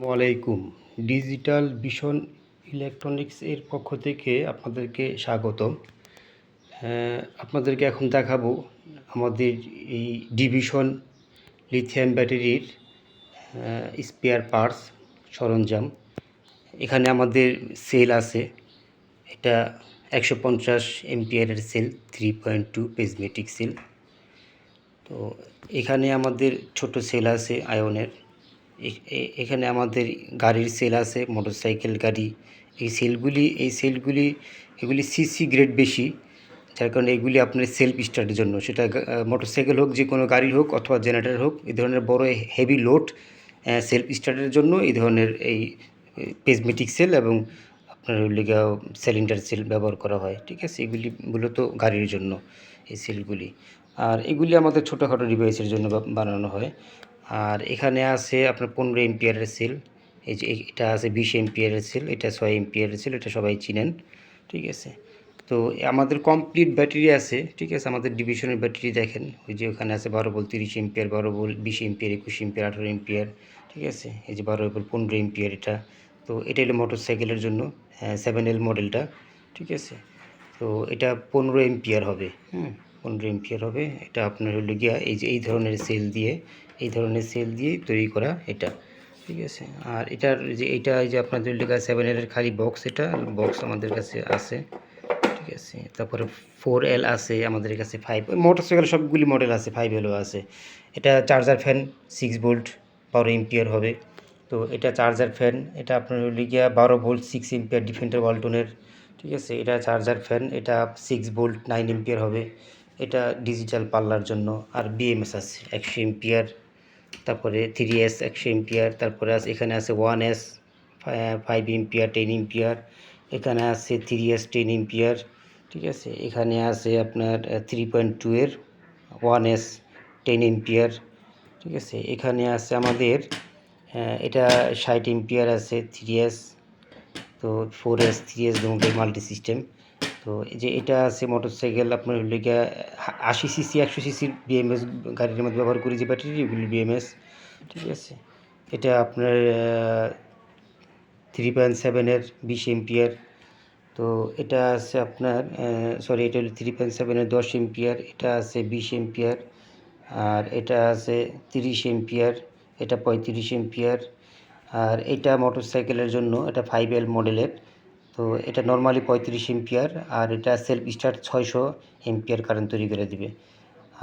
ওয়ালাইকুম। Digital vision electronics এর পক্ষ থেকে আপনাদেরকে স্বাগতম। আপনাদেরকে এখন দেখাবো আমাদের এই ডিভিশন লিথিয়াম ব্যাটারির স্পেয়ার পার্টস সরঞ্জাম। এখানে আমাদের সেল আছে, এটা 150 এমপিয়ারের সেল, 3.2 প্রিজমেটিক সেল। তো এখানে আমাদের ছোট সেল আছে আয়নের। এখানে আমাদের গাড়ির সেল আছে, মোটরসাইকেল গাড়ি। এই সেলগুলি এগুলি সিসি গ্রেড বেশি, যার কারণে এগুলি আপনার সেলফ স্টার্টের জন্য, সেটা মোটরসাইকেল হোক, যে কোনো গাড়ি হোক অথবা জেনারেটর হোক, এই ধরনের বড় হেভি লোড সেলফ স্টার্টের জন্য এই ধরনের এই পেজমেটিক সেল এবং আপনার সিলিন্ডার সেল ব্যবহার করা হয়। ঠিক আছে, এগুলি মূলত গাড়ির জন্য এই সেলগুলি। আর এগুলি আমাদের ছোটোখাটো ডিভাইসের জন্য বানানো হয়। আর এখানে আছে আপনার 15 এমপিয়ারের সেল। এই যে এটা আছে 20 এমপিয়ারের সেল, এটা 6 এমপিয়ারের সেল, এটা সবাই চিনেন। ঠিক আছে, তো আমাদের কমপ্লিট ব্যাটারি আছে। ঠিক আছে, আমাদের ডিভিশনের ব্যাটারি দেখেন, ওই যে ওখানে আছে 12 volt, 30 ampere, 12 volt, 20 ampere, 21 ampere, 18 ampere. ঠিক আছে, এই যে 12 ভোল্ট, 15 এমপিয়ার এটা। তো এটা হলো মোটরসাইকেলের জন্য 7L মডেলটা। ঠিক আছে, তো এটা 15 এমপিয়ার হবে। 15 এমপিয়ার হবে। এটা আপনার হলো গিয়া এই যে এই ধরনের সেল দিয়ে তৈরি করা এটা। ঠিক আছে, আর এটার যে এইটা এই যে আপনাদের লেখা 7L এর খালি বক্স, এটা বক্স আমাদের কাছে আছে। ঠিক আছে, তারপরে 4L আছে আমাদের কাছে, 5 মোটরসাইকেল সবগুলি মডেল আছে, 5Lও আছে। এটা চার্জার ফ্যান 6 ভোল্ট, 12 এমপিয়ার হবে। তো এটা চার্জার ফ্যান, এটা আপনার হলো গিয়া 12 ভোল্ট, 6 এমপিয়ার, ডিফেন্ডার ওয়ালটনের। ঠিক আছে, এটা চার্জার ফ্যান, এটা 6 ভোল্ট, 9 এমপিয়ার হবে। এটা ডিজিটাল পাল্লার জন্য। আর বিএমএস আছে 100 এমপিয়ার, তারপরে 3S 100 এমপিয়ার, তারপরে আছে এখানে আছে 1S 5 এমপিয়ার, 10 এমপিয়ার, এখানে আছে 3S 10 এমপিয়ার। ঠিক আছে, এখানে আছে আপনার 3.2 এর 1S 10 এমপিয়ার। ঠিক আছে, এখানে আছে আমাদের এটা 60 এমপিয়ার আছে 3S। তো 4S 3S দুটোই মাল্টি সিস্টেম। তো এই যে এটা আছে মোটরসাইকেল আপনার হলো গিয়া 80 সিসি 100 সিসির বিএমএস গাড়ির মধ্যে ব্যবহার করি যে ব্যাটারি, এগুলি বিএমএস। ঠিক আছে, এটা আপনার 3.7 এর 20 এমপিয়ার। তো এটা আছে আপনার সরি, এটা হলো 3.7 এর 10 এমপিয়ার, এটা আছে 20 এমপিয়ার, আর এটা আছে 30 এমপিয়ার, এটা 35 এমপিয়ার। আর এটা মোটরসাইকেলের জন্য, এটা 5L মডেলের। তো এটা নর্মালি 35 এমপিয়ার, আর এটা সেলফ স্টার্ট 600 এমপিয়ার কারেন্ট তৈরি করে দিবে।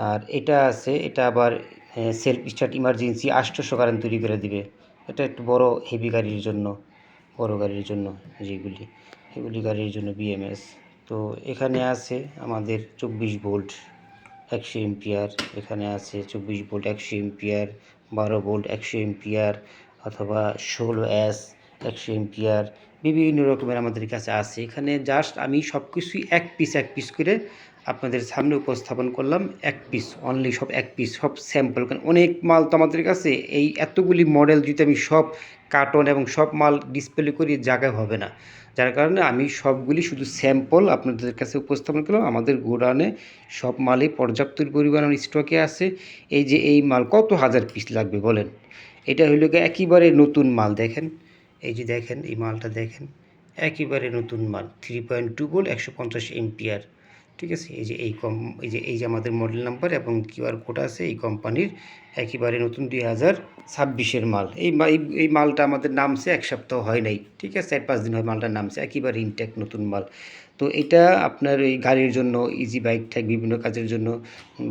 আর এটা আছে, এটা আবার সেলফ স্টার্ট ইমার্জেন্সি 800 কারেন্ট তৈরি করে দিবে। এটা একটু বড় হেভি গাড়ির জন্য, বড় গাড়ির জন্য যেগুলি, এগুলি গাড়ির জন্য বিএমএস। তো এখানে আছে আমাদের 24 ভোল্ট 100 এমপিয়ার, এখানে আছে 24 ভোল্ট 100 এমপিয়ার, 12 ভোল্ট 100 এমপিয়ার, অথবা 16S 100 এমপিয়ার, বিভিন্ন রকমের আমাদের কাছে আছে। এখানে জাস্ট আমি সব কিছুই এক পিস করে আপনাদের সামনে উপস্থাপন করলাম। এক পিস অনলি, সব এক পিস, সব স্যাম্পল। কারণ অনেক মাল তো আমাদের কাছে, এই এতগুলি মডেল যদি আমি সব কার্টন এবং সব মাল ডিসপ্লে করি জায়গায় হবে না, যার কারণে আমি সবগুলি শুধু স্যাম্পল আপনাদের কাছে উপস্থাপন করলাম। আমাদের গোডাউনে সব মালই পর্যাপ্ত পরিমাণ স্টকে আছে। এই যে এই মাল কত হাজার পিস লাগবে বলেন? এটা হইল গিয়ে একেবারে নতুন মাল। দেখেন, এই যে দেখেন এই মালটা দেখেন, একেবারে নতুন মাল, 3.2 ভোল্ট 150 এমপিয়ার। ঠিক আছে, এই যে আমাদের মডেল নাম্বার এবং কিউআর কোড আছে এই কোম্পানির, একেবারে নতুন 2026-এর মাল। এই মালটা আমাদের নামছে, এক সপ্তাহ হয় নাই। ঠিক আছে, 4-5 দিন হয় মালটা নামছে, একেবারে ইনটেক নতুন মাল। তো এটা আপনার এই গাড়ির জন্য, ইজি বাইক ঠেক বিভিন্ন কাজের জন্য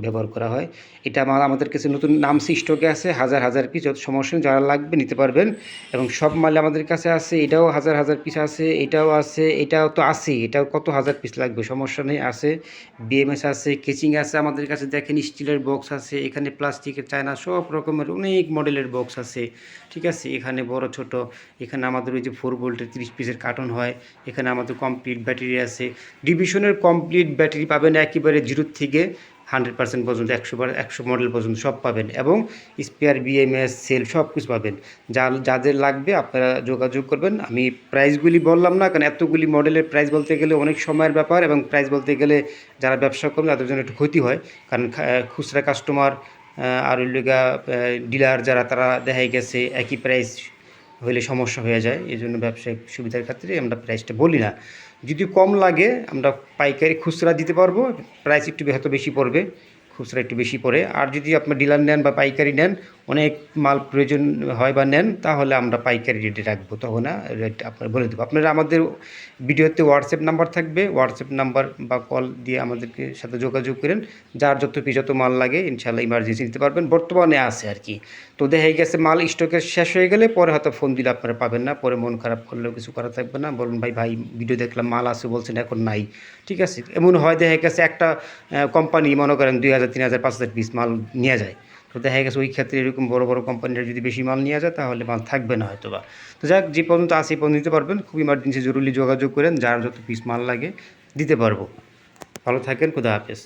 ব্যবহার করা হয়। এটা আমাদের কাছে নতুন নামছে, স্টকে আছে হাজার পিস। যত সমস্যা নেই, যারা লাগবে নিতে পারবেন। এবং সব মাল আমাদের কাছে আছে, এটাও হাজার পিস আছে, এটাও আছে, এটাও তো আছেই, এটাও কত হাজার পিস লাগবে, সমস্যা নেই, আছে। বিএমএস আছে, কেচিং আছে আমাদের কাছে, দেখেন স্টিলের বক্স আছে, এখানে প্লাস্টিকের, চায়না, সব রকমের অনেক মডেলের বক্স আছে। ঠিক আছে, এখানে বড় ছোট, এখানে আমাদের ওই যে 4 ভোল্টের 30 পিসের কার্টন হয়। এখানে আমাদের কমপ্লিট ব্যাটারি আছে। ডিভিশনের কমপ্লিট ব্যাটারি পাবেন একেবারে 0 থেকে 100% পর্যন্ত, 100 মডেল পর্যন্ত সব পাবেন, এবং স্পেয়ার বিএমএস সেল সব কিছু পাবেন। যাদের লাগবে আপনারা যোগাযোগ করবেন। আমি প্রাইসগুলি বললাম না, কারণ এতগুলি মডেলের প্রাইস বলতে গেলে অনেক সময়ের ব্যাপার, এবং প্রাইস বলতে গেলে যারা ব্যবসা করবে তাদের জন্য একটু ক্ষতি হয়। কারণ খুচরা কাস্টমার আর ডিলার যারা, তারা দেখাই গেছে একই প্রাইস হলে সমস্যা হয়ে যায়। এই জন্য ব্যবসায়িক সুবিধার ক্ষেত্রে আমরা প্রাইসটা বলি না। যদি কম লাগে আমরা পাইকারি খুচরা দিতে পারবো, প্রাইস একটু হয়তো বেশি পড়বে, খুচরা একটু বেশি পড়ে। আর যদি আপনার ডিলার নেন বা পাইকারি নেন, অনেক মাল প্রয়োজন হয় বা নেন, তাহলে আমরা পাইকারি রেটে রাখবো, তখন রেট আপনার বলে দেবো। আপনারা আমাদের ভিডিওতে হোয়াটসঅ্যাপ নাম্বার থাকবে, হোয়াটসঅ্যাপ নাম্বার বা কল দিয়ে আমাদেরকে সাথে যোগাযোগ করেন। যার যত মাল লাগে ইনশাআল্লাহ ইমার্জেন্সি নিতে পারবেন, বর্তমানে আছে আর কি। তো দেখা গেছে মাল স্টকের শেষ হয়ে গেলে পরে হয়তো ফোন দিলে আপনারা পাবেন না, পরে মন খারাপ করলেও কিছু করা থাকবে না, বলুন ভাই ভিডিও দেখলাম মাল আছে বলছেন এখন নাই, ঠিক আছে। এমন হয় দেখা গেছে একটা কোম্পানি মনে করেন 2000, 3000, 5000 পিস মাল নিয়ে যায়, তো দেখা গেছে ওই ক্ষেত্রে এরকম বড় কোম্পানিরা যদি বেশি মাল নিয়ে যায় তাহলে মাল থাকবে না হয়তো বা। তো যাক, যে পর্যন্ত আসে এই পর্যন্ত নিতে পারবেন, খুব ইমার্জেন্সি জরুরি যোগাযোগ করেন, যার যত পিস মাল লাগে দিতে পারবো। ভালো থাকেন, খুদা হাফেজ।